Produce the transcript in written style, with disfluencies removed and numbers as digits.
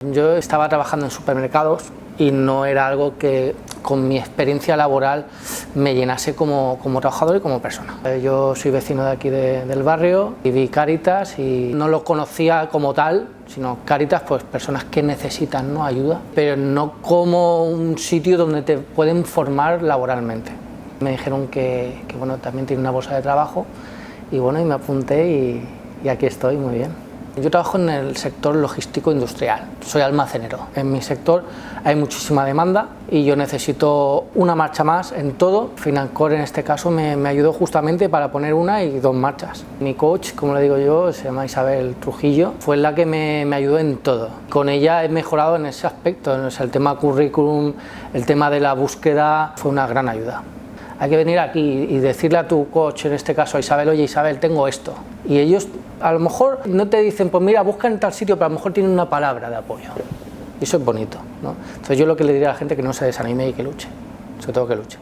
Yo estaba trabajando en supermercados y no era algo que con mi experiencia laboral me llenase como trabajador y como persona. Yo soy vecino de aquí del barrio y vi Cáritas y no lo conocía como tal, sino Cáritas, pues personas que necesitan, ¿no?, ayuda, pero no como un sitio donde te pueden formar laboralmente. Me dijeron que bueno, también tiene una bolsa de trabajo y bueno, y me apunté y aquí estoy muy bien. Yo trabajo en el sector logístico industrial, soy almacenero. En mi sector hay muchísima demanda y yo necesito una marcha más en todo. Financor en este caso me ayudó justamente para poner una y dos marchas. Mi coach, como le digo yo, se llama Isabel Trujillo, fue la que me ayudó en todo. Con ella he mejorado en ese aspecto, el tema currículum, el tema de la búsqueda, fue una gran ayuda. Hay que venir aquí y decirle a tu coach, en este caso a Isabel, oye Isabel, tengo esto. Y ellos a lo mejor no te dicen, pues mira, busca en tal sitio, pero a lo mejor tienen una palabra de apoyo. Y eso es bonito, ¿no? Entonces yo lo que le diría a la gente es que no se desanime y que luche, sobre todo que luche.